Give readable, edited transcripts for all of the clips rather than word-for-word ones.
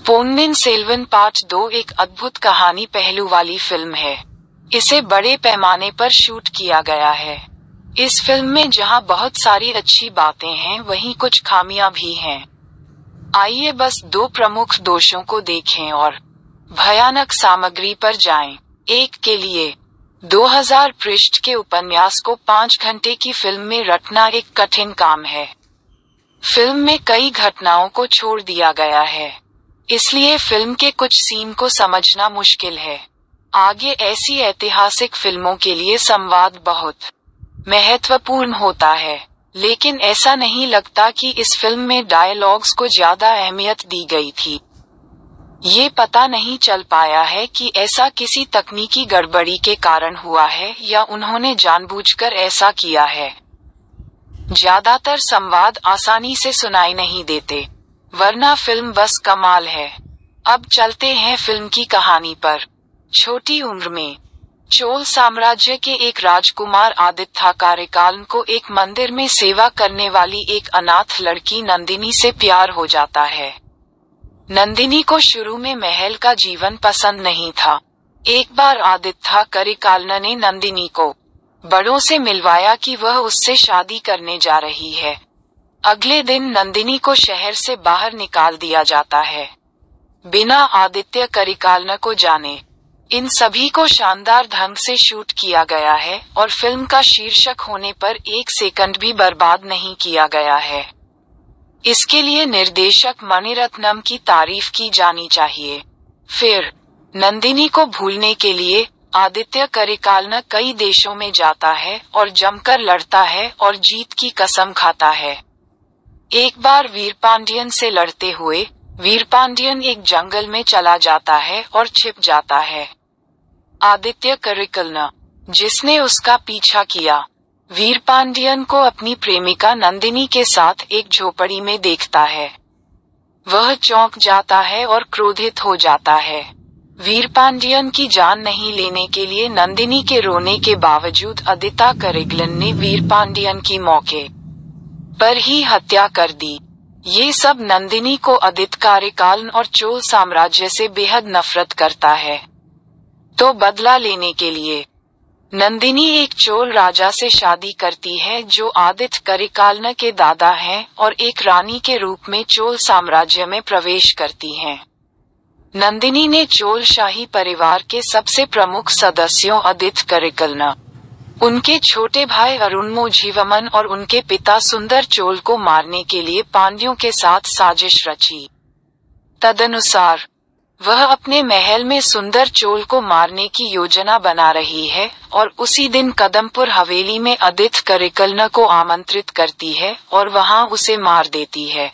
पोन्निन Selvan part 2 एक अद्भुत कहानी पहलू वाली फिल्म है। इसे बड़े पैमाने पर शूट किया गया है। इस फिल्म में जहां बहुत सारी अच्छी बातें हैं, वहीं कुछ खामियां भी हैं। आइए बस दो प्रमुख दोषों को देखें और भयानक सामग्री पर जाएं। एक के लिए 2000 पृष्ठ के उपन्यास को 5 घंटे की फिल्म में रटना एक कठिन काम है। फिल्म में कई घटनाओं को छोड़ दिया गया है, इसलिए फिल्म के कुछ सीन को समझना मुश्किल है। आगे ऐसी ऐतिहासिक फिल्मों के लिए संवाद बहुत महत्वपूर्ण होता है, लेकिन ऐसा नहीं लगता कि इस फिल्म में डायलॉग्स को ज्यादा अहमियत दी गई थी। ये पता नहीं चल पाया है कि ऐसा किसी तकनीकी गड़बड़ी के कारण हुआ है या उन्होंने जानबूझकर ऐसा किया है। ज्यादातर संवाद आसानी से सुनाई नहीं देते, वरना फिल्म बस कमाल है। अब चलते हैं फिल्म की कहानी पर। छोटी उम्र में चोल साम्राज्य के एक राजकुमार आदित्य कार्यकाल को एक मंदिर में सेवा करने वाली एक अनाथ लड़की नंदिनी से प्यार हो जाता है। नंदिनी को शुरू में महल का जीवन पसंद नहीं था। एक बार आदित्य करिकालन ने नंदिनी को बड़ों से मिलवाया कि वह उससे शादी करने जा रही है। अगले दिन नंदिनी को शहर से बाहर निकाल दिया जाता है, बिना आदित्य करिकालन को जाने। इन सभी को शानदार ढंग से शूट किया गया है और फिल्म का शीर्षक होने पर 1 सेकंड भी बर्बाद नहीं किया गया है। इसके लिए निर्देशक मणिरत्नम की तारीफ की जानी चाहिए। फिर नंदिनी को भूलने के लिए आदित्य करिकालन कई देशों में जाता है और जमकर लड़ता है और जीत की कसम खाता है। एक बार वीरपांडियन से लड़ते हुए वीरपांडियन एक जंगल में चला जाता है और छिप जाता है। आदित्य करिकालन, जिसने उसका पीछा किया, वीरपांडियन को अपनी प्रेमिका नंदिनी के साथ एक झोपड़ी में देखता है। वह चौंक जाता है और क्रोधित हो जाता है। वीरपांडियन की जान नहीं लेने के लिए नंदिनी के रोने के बावजूद आदित्य करिकालन ने वीरपांडियन की मौके पर ही हत्या कर दी। ये सब नंदिनी को आदित्य करिकालन और चोल साम्राज्य से बेहद नफरत करता है। तो बदला लेने के लिए नंदिनी एक चोल राजा से शादी करती है जो आदित्य करिकालन के दादा हैं और एक रानी के रूप में चोल साम्राज्य में प्रवेश करती हैं। नंदिनी ने चोल शाही परिवार के सबसे प्रमुख सदस्यों आदित्य करिकालन, उनके छोटे भाई अरुणमोझीवर्मन और उनके पिता सुंदर चोल को मारने के लिए पांड्यों के साथ साजिश रची। तदनुसार वह अपने महल में सुंदर चोल को मारने की योजना बना रही है और उसी दिन कदमपुर हवेली में आदित्य करिकालन को आमंत्रित करती है और वहां उसे मार देती है।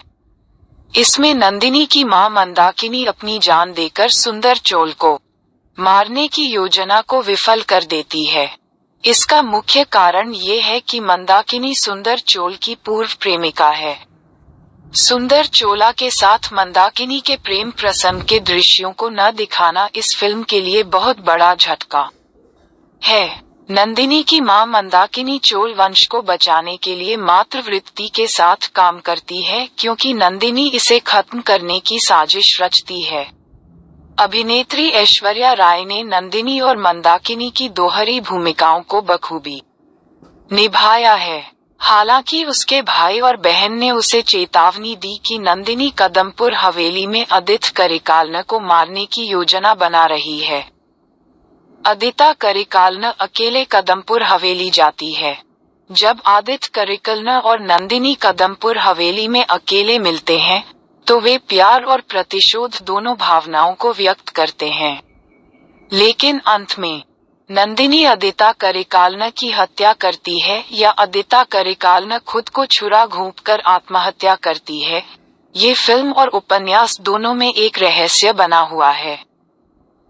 इसमें नंदिनी की मां मंदाकिनी अपनी जान देकर सुंदर चोल को मारने की योजना को विफल कर देती है। इसका मुख्य कारण ये है कि मंदाकिनी सुंदर चोल की पूर्व प्रेमिका है। सुंदर चोला के साथ मंदाकिनी के प्रेम प्रसंग के दृश्यों को न दिखाना इस फिल्म के लिए बहुत बड़ा झटका है। नंदिनी की मां मंदाकिनी चोल वंश को बचाने के लिए मातृवृत्ति के साथ काम करती है, क्योंकि नंदिनी इसे खत्म करने की साजिश रचती है। अभिनेत्री ऐश्वर्या राय ने नंदिनी और मंदाकिनी की दोहरी भूमिकाओं को बखूबी निभाया है। हालांकि उसके भाई और बहन ने उसे चेतावनी दी कि नंदिनी कदमपुर हवेली में आदित्य करिकालन को मारने की योजना बना रही है। आदित्य करिकालन अकेले कदमपुर हवेली जाती है। जब आदित्य करिकालन और नंदिनी कदमपुर हवेली में अकेले मिलते हैं, तो वे प्यार और प्रतिशोध दोनों भावनाओं को व्यक्त करते हैं। लेकिन अंत में नंदिनी आदित्य करिकालन की हत्या करती है या आदित्य करिकालन खुद को छुरा घोंपकर आत्महत्या करती है, ये फिल्म और उपन्यास दोनों में एक रहस्य बना हुआ है।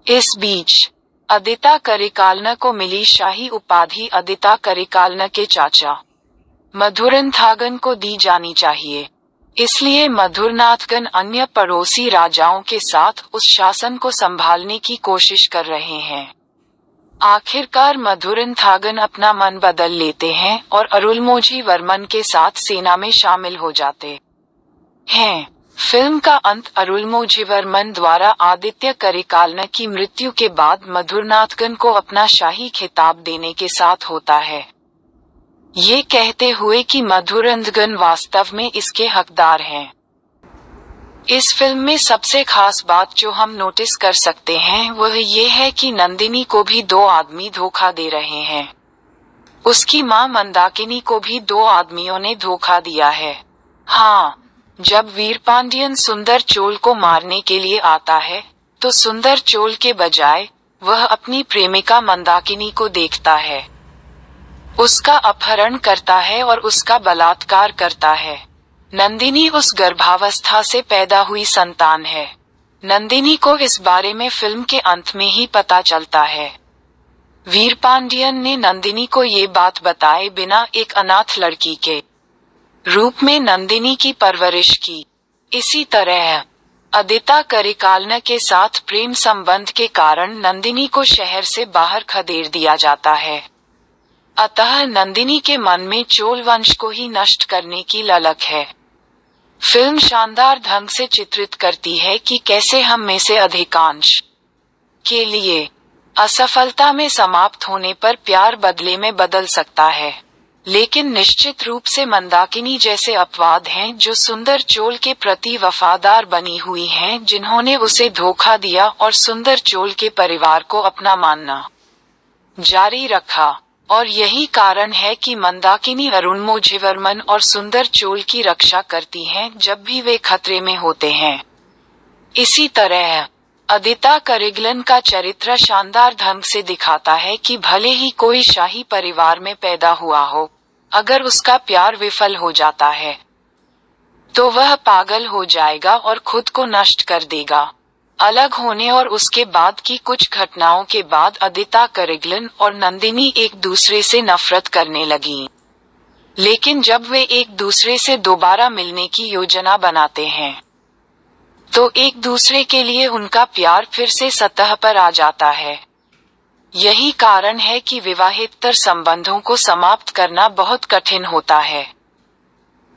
इस बीच आदित्य करिकालन को मिली शाही उपाधि आदित्य करिकालन के चाचा मधुरनाथगन को दी जानी चाहिए। इसलिए मधुरनाथगन अन्य पड़ोसी राजाओं के साथ उस शासन को संभालने की कोशिश कर रहे हैं। आखिरकार मधुरनाथगन अपना मन बदल लेते हैं और अरुलमोझीवर्मन के साथ सेना में शामिल हो जाते हैं। फिल्म का अंत अरुलमोझीवर्मन द्वारा आदित्य करिकालन की मृत्यु के बाद मधुरनाथगन को अपना शाही खिताब देने के साथ होता है, ये कहते हुए कि मधुरनाथगन वास्तव में इसके हकदार हैं। इस फिल्म में सबसे खास बात जो हम नोटिस कर सकते हैं वह ये है कि नंदिनी को भी दो आदमी धोखा दे रहे हैं। उसकी मां मंदाकिनी को भी दो आदमियों ने धोखा दिया है। हाँ, जब वीरपांडियन सुंदर चोल को मारने के लिए आता है तो सुंदर चोल के बजाय वह अपनी प्रेमिका मंदाकिनी को देखता है, उसका अपहरण करता है और उसका बलात्कार करता है। नंदिनी उस गर्भावस्था से पैदा हुई संतान है। नंदिनी को इस बारे में फिल्म के अंत में ही पता चलता है। वीरपांडियन ने नंदिनी को ये बात बताए बिना एक अनाथ लड़की के रूप में नंदिनी की परवरिश की। इसी तरह आदित्य करिकालन के साथ प्रेम संबंध के कारण नंदिनी को शहर से बाहर खदेड़ दिया जाता है। अतः नंदिनी के मन में चोल वंश को ही नष्ट करने की ललक है। फिल्म शानदार ढंग से चित्रित करती है कि कैसे हम में से अधिकांश के लिए असफलता में समाप्त होने पर प्यार बदले में बदल सकता है। लेकिन निश्चित रूप से मंदाकिनी जैसे अपवाद हैं जो सुंदर चोल के प्रति वफादार बनी हुई हैं, जिन्होंने उसे धोखा दिया और सुंदर चोल के परिवार को अपना मानना जारी रखा। और यही कारण है कि मंदाकिनी अरुलमोझीवर्मन और सुंदर चोल की रक्षा करती हैं जब भी वे खतरे में होते हैं। इसी तरह आदित्य करिकालन का चरित्र शानदार ढंग से दिखाता है कि भले ही कोई शाही परिवार में पैदा हुआ हो, अगर उसका प्यार विफल हो जाता है तो वह पागल हो जाएगा और खुद को नष्ट कर देगा। अलग होने और उसके बाद की कुछ घटनाओं के बाद आदित्य करिकालन और नंदिनी एक दूसरे से नफरत करने लगी। लेकिन जब वे एक दूसरे से दोबारा मिलने की योजना बनाते हैं तो एक दूसरे के लिए उनका प्यार फिर से सतह पर आ जाता है। यही कारण है कि विवाहेतर संबंधों को समाप्त करना बहुत कठिन होता है,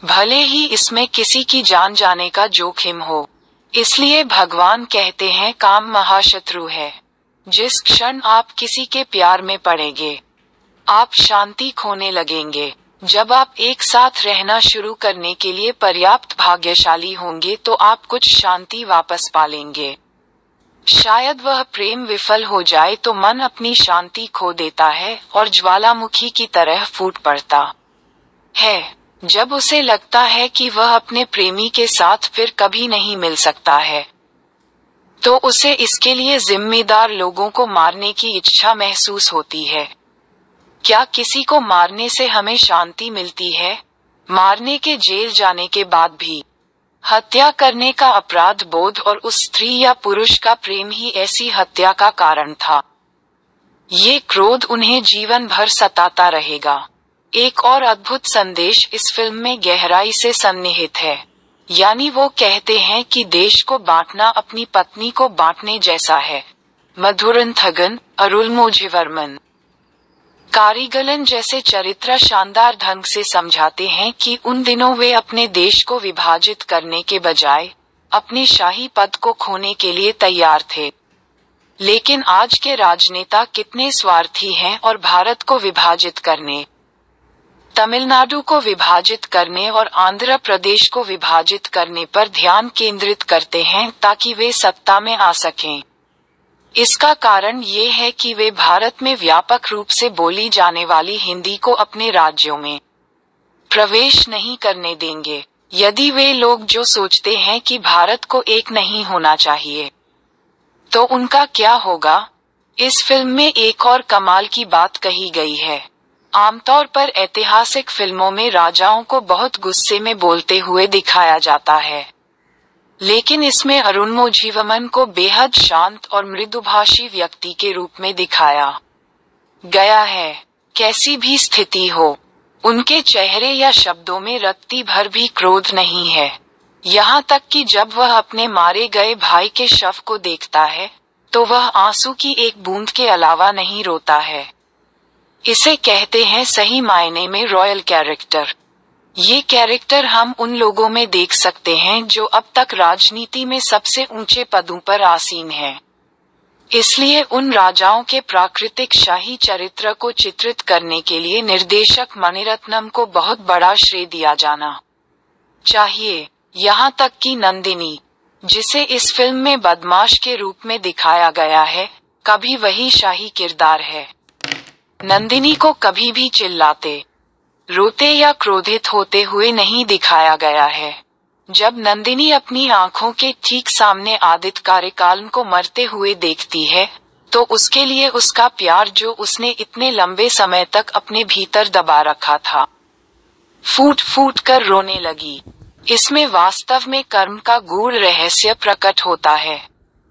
भले ही इसमें किसी की जान जाने का जोखिम हो। इसलिए भगवान कहते हैं काम महाशत्रु है। जिस क्षण आप किसी के प्यार में पड़ेंगे, आप शांति खोने लगेंगे। जब आप एक साथ रहना शुरू करने के लिए पर्याप्त भाग्यशाली होंगे तो आप कुछ शांति वापस पालेंगे। शायद वह प्रेम विफल हो जाए तो मन अपनी शांति खो देता है और ज्वालामुखी की तरह फूट पड़ता है, जब उसे लगता है कि वह अपने प्रेमी के साथ फिर कभी नहीं मिल सकता है। तो उसे इसके लिए जिम्मेदार लोगों को मारने की इच्छा महसूस होती है। क्या किसी को मारने से हमें शांति मिलती है? मारने के जेल जाने के बाद भी। हत्या करने का अपराध बोध और उस स्त्री या पुरुष का प्रेम ही ऐसी हत्या का कारण था। ये क्रोध उन्हें जीवन भर सताता रहेगा। एक और अद्भुत संदेश इस फिल्म में गहराई से सन्निहित है। यानी वो कहते हैं कि देश को बांटना अपनी पत्नी को बांटने जैसा है। मधुरनाथगन, अरुलमोझीवर्मन, करिकालन जैसे चरित्र शानदार ढंग से समझाते हैं कि उन दिनों वे अपने देश को विभाजित करने के बजाय अपने शाही पद को खोने के लिए तैयार थे। लेकिन आज के राजनेता कितने स्वार्थी हैं और भारत को विभाजित करने, तमिलनाडु को विभाजित करने और आंध्र प्रदेश को विभाजित करने पर ध्यान केंद्रित करते हैं ताकि वे सत्ता में आ सकें। इसका कारण ये है कि वे भारत में व्यापक रूप से बोली जाने वाली हिंदी को अपने राज्यों में प्रवेश नहीं करने देंगे। यदि वे लोग जो सोचते हैं कि भारत को एक नहीं होना चाहिए, तो उनका क्या होगा? इस फिल्म में एक और कमाल की बात कही गई है। आमतौर पर ऐतिहासिक फिल्मों में राजाओं को बहुत गुस्से में बोलते हुए दिखाया जाता है, लेकिन इसमें अरुलमोझीवर्मन को बेहद शांत और मृदुभाषी व्यक्ति के रूप में दिखाया गया है। कैसी भी स्थिति हो, उनके चेहरे या शब्दों में रत्ती भर भी क्रोध नहीं है। यहाँ तक कि जब वह अपने मारे गए भाई के शव को देखता है तो वह आंसू की एक बूंद के अलावा नहीं रोता है। इसे कहते हैं सही मायने में रॉयल कैरेक्टर। ये कैरेक्टर हम उन लोगों में देख सकते हैं जो अब तक राजनीति में सबसे ऊंचे पदों पर आसीन हैं। इसलिए उन राजाओं के प्राकृतिक शाही चरित्र को चित्रित करने के लिए निर्देशक मणिरत्नम को बहुत बड़ा श्रेय दिया जाना चाहिए। यहाँ तक कि नंदिनी, जिसे इस फिल्म में बदमाश के रूप में दिखाया गया है, कभी वही शाही किरदार है। नंदिनी को कभी भी चिल्लाते, रोते या क्रोधित होते हुए नहीं दिखाया गया है। जब नंदिनी अपनी आंखों के ठीक सामने आदित्य कार्यकाल को मरते हुए देखती है, तो उसके लिए उसका प्यार जो उसने इतने लंबे समय तक अपने भीतर दबा रखा था, फूट फूट कर रोने लगी। इसमें वास्तव में कर्म का गूढ़ रहस्य प्रकट होता है।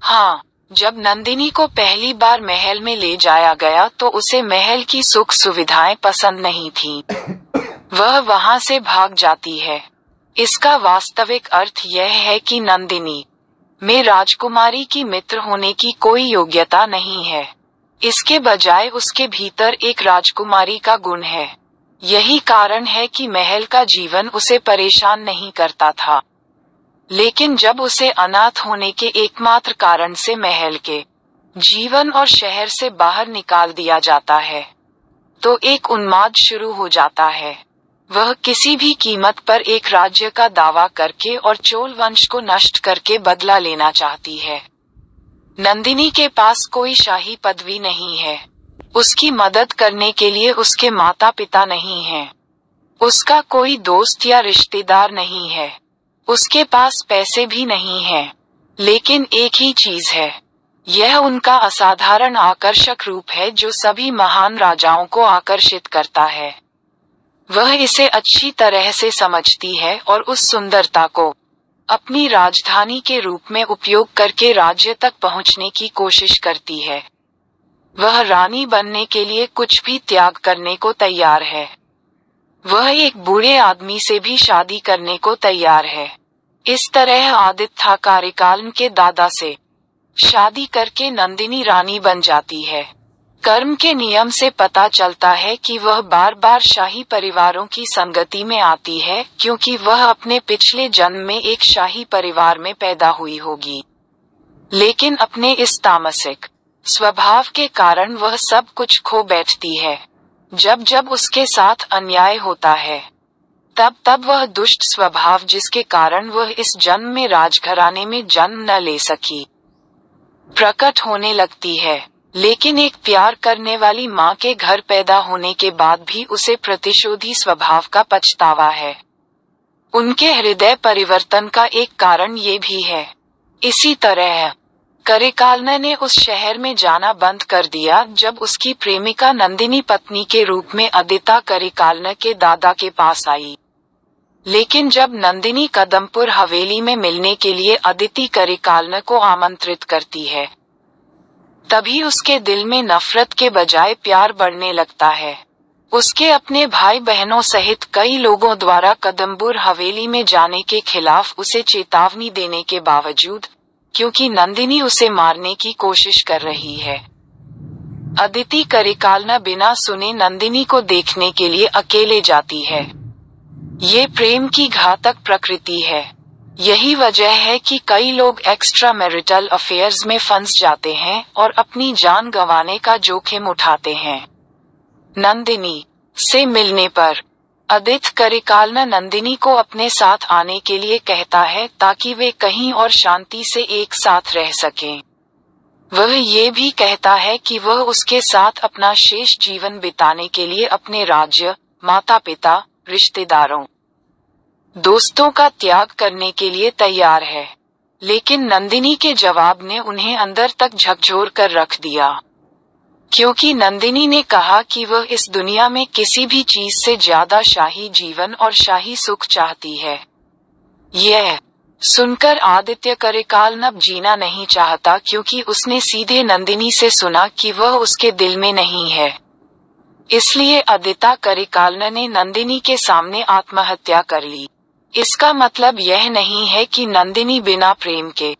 हाँ, जब नंदिनी को पहली बार महल में ले जाया गया तो उसे महल की सुख सुविधाएं पसंद नहीं थीं। वह वहां से भाग जाती है। इसका वास्तविक अर्थ यह है कि नंदिनी में राजकुमारी की मित्र होने की कोई योग्यता नहीं है। इसके बजाय उसके भीतर एक राजकुमारी का गुण है। यही कारण है कि महल का जीवन उसे परेशान नहीं करता था। लेकिन जब उसे अनाथ होने के एकमात्र कारण से महल के जीवन और शहर से बाहर निकाल दिया जाता है, तो एक उन्माद शुरू हो जाता है। वह किसी भी कीमत पर एक राज्य का दावा करके और चोल वंश को नष्ट करके बदला लेना चाहती है। नंदिनी के पास कोई शाही पदवी नहीं है। उसकी मदद करने के लिए उसके माता पिता नहीं हैं। उसका कोई दोस्त या रिश्तेदार नहीं है। उसके पास पैसे भी नहीं हैं। लेकिन एक ही चीज है, यह उनका असाधारण आकर्षक रूप है जो सभी महान राजाओं को आकर्षित करता है। वह इसे अच्छी तरह से समझती है और उस सुंदरता को अपनी राजधानी के रूप में उपयोग करके राज्य तक पहुंचने की कोशिश करती है। वह रानी बनने के लिए कुछ भी त्याग करने को तैयार है। वह एक बूढ़े आदमी से भी शादी करने को तैयार है। इस तरह आदित्य कार्यकाल के दादा से शादी करके नंदिनी रानी बन जाती है। कर्म के नियम से पता चलता है कि वह बार बार शाही परिवारों की संगति में आती है, क्योंकि वह अपने पिछले जन्म में एक शाही परिवार में पैदा हुई होगी। लेकिन अपने इस तामसिक स्वभाव के कारण वह सब कुछ खो बैठती है। जब जब उसके साथ अन्याय होता है, तब तब वह दुष्ट स्वभाव जिसके कारण वह इस जन्म में राजघराने में जन्म न ले सकी, प्रकट होने लगती है। लेकिन एक प्यार करने वाली माँ के घर पैदा होने के बाद भी उसे प्रतिशोधी स्वभाव का पछतावा है। उनके हृदय परिवर्तन का एक कारण ये भी है। इसी तरह करिकालना ने उस शहर में जाना बंद कर दिया जब उसकी प्रेमिका नंदिनी पत्नी के रूप में अदिता करिकालना के दादा के पास आई। लेकिन जब नंदिनी कदमपुर हवेली में मिलने के लिए अदिति करिकालना को आमंत्रित करती है, तभी उसके दिल में नफरत के बजाय प्यार बढ़ने लगता है। उसके अपने भाई बहनों सहित कई लोगों द्वारा कदमपुर हवेली में जाने के खिलाफ उसे चेतावनी देने के बावजूद, क्योंकि नंदिनी उसे मारने की कोशिश कर रही है, अदिति करिकालना बिना सुने नंदिनी को देखने के लिए अकेले जाती है। ये प्रेम की घातक प्रकृति है। यही वजह है कि कई लोग एक्स्ट्रा मैरिटल अफेयर्स में फंस जाते हैं और अपनी जान गंवाने का जोखिम उठाते हैं। नंदिनी से मिलने पर अदिति करिकालना नंदिनी को अपने साथ आने के लिए कहता है ताकि वे कहीं और शांति से एक साथ रह सकें। वह ये भी कहता है कि वह उसके साथ अपना शेष जीवन बिताने के लिए अपने राज्य, माता पिता, रिश्तेदारों, दोस्तों का त्याग करने के लिए तैयार है। लेकिन नंदिनी के जवाब ने उन्हें अंदर तक झकझोर कर रख दिया, क्योंकि नंदिनी ने कहा कि वह इस दुनिया में किसी भी चीज से ज्यादा शाही जीवन और शाही सुख चाहती है। यह सुनकर आदित्य करिकालना अब जीना नहीं चाहता, क्योंकि उसने सीधे नंदिनी से सुना कि वह उसके दिल में नहीं है। इसलिए अदिता करिकालना ने नंदिनी के सामने आत्महत्या कर ली। इसका मतलब यह नहीं है कि नंदिनी बिना प्रेम के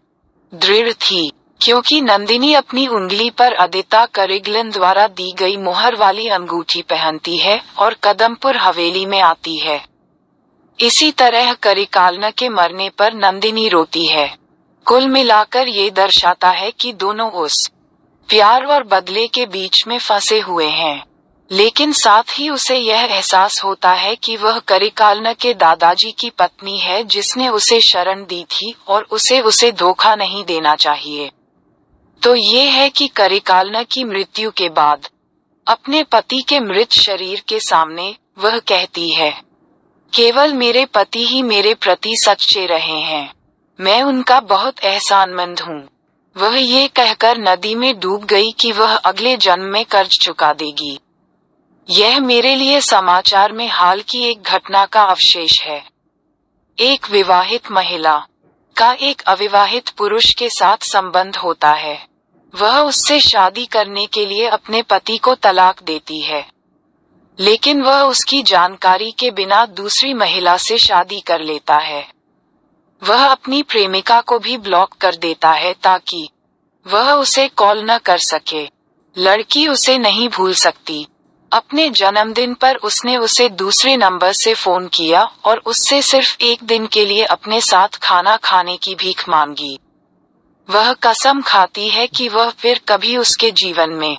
दृढ़ थी, क्योंकि नंदिनी अपनी उंगली पर अदिता करिकालना द्वारा दी गई मुहर वाली अंगूठी पहनती है और कदमपुर हवेली में आती है। इसी तरह करिकालना के मरने पर नंदिनी रोती है। कुल मिलाकर ये दर्शाता है कि दोनों उस प्यार और बदले के बीच में फंसे हुए हैं, लेकिन साथ ही उसे यह एहसास होता है कि वह करिकालना के दादाजी की पत्नी है जिसने उसे शरण दी थी और उसे धोखा नहीं देना चाहिए। तो ये है कि करिकालना की मृत्यु के बाद अपने पति के मृत शरीर के सामने वह कहती है, केवल मेरे पति ही मेरे प्रति सच्चे रहे हैं, मैं उनका बहुत एहसानमंद हूँ। वह ये कहकर नदी में डूब गई कि वह अगले जन्म में कर्ज चुका देगी। यह मेरे लिए समाचार में हाल की एक घटना का अवशेष है। एक विवाहित महिला का एक अविवाहित पुरुष के साथ संबंध होता है। वह उससे शादी करने के लिए अपने पति को तलाक देती है, लेकिन वह उसकी जानकारी के बिना दूसरी महिला से शादी कर लेता है। वह अपनी प्रेमिका को भी ब्लॉक कर देता है ताकि वह उसे कॉल न कर सके। लड़की उसे नहीं भूल सकती। अपने जन्मदिन पर उसने उसे दूसरे नंबर से फोन किया और उससे सिर्फ एक दिन के लिए अपने साथ खाना खाने की भीख मांगी। वह कसम खाती है कि वह फिर कभी उसके जीवन में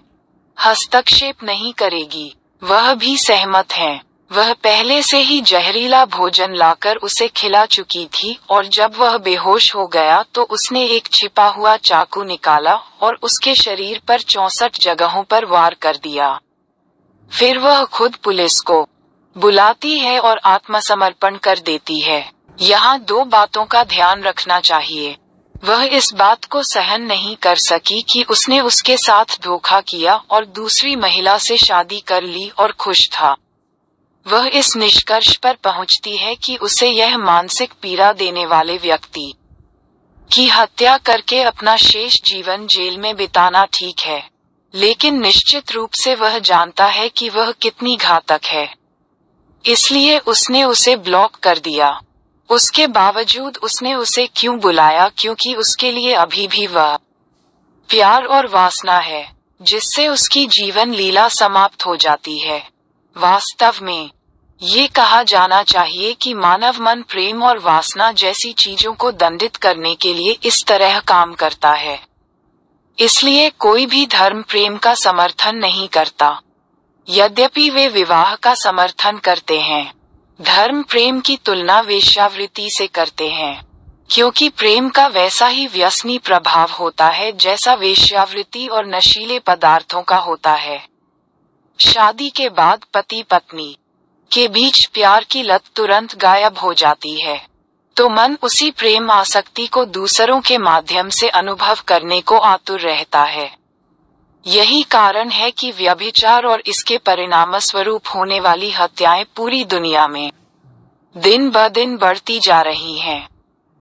हस्तक्षेप नहीं करेगी। वह भी सहमत है। वह पहले से ही जहरीला भोजन लाकर उसे खिला चुकी थी और जब वह बेहोश हो गया तो उसने एक छिपा हुआ चाकू निकाला और उसके शरीर पर 64 जगहों पर वार कर दिया। फिर वह खुद पुलिस को बुलाती है और आत्मसमर्पण कर देती है। यहाँ 2 बातों का ध्यान रखना चाहिए। वह इस बात को सहन नहीं कर सकी कि उसने उसके साथ धोखा किया और दूसरी महिला से शादी कर ली और खुश था। वह इस निष्कर्ष पर पहुंचती है कि उसे यह मानसिक पीड़ा देने वाले व्यक्ति की हत्या करके अपना शेष जीवन जेल में बिताना ठीक है, लेकिन निश्चित रूप से वह जानता है कि वह कितनी घातक है। इसलिए उसने उसे ब्लॉक कर दिया। उसके बावजूद उसने उसे क्यों बुलाया? क्योंकि उसके लिए अभी भी वह प्यार और वासना है जिससे उसकी जीवन लीला समाप्त हो जाती है। वास्तव में ये कहा जाना चाहिए कि मानव मन प्रेम और वासना जैसी चीजों को दंडित करने के लिए इस तरह काम करता है। इसलिए कोई भी धर्म प्रेम का समर्थन नहीं करता, यद्यपि वे विवाह का समर्थन करते हैं। धर्म प्रेम की तुलना वेश्यावृत्ति से करते हैं, क्योंकि प्रेम का वैसा ही व्यसनी प्रभाव होता है जैसा वेश्यावृत्ति और नशीले पदार्थों का होता है। शादी के बाद पति पत्नी के बीच प्यार की लत तुरंत गायब हो जाती है, तो मन उसी प्रेम आसक्ति को दूसरों के माध्यम से अनुभव करने को आतुर रहता है। यही कारण है कि व्यभिचार और इसके परिणामस्वरूप होने वाली हत्याएं पूरी दुनिया में दिन ब दिन बढ़ती जा रही हैं।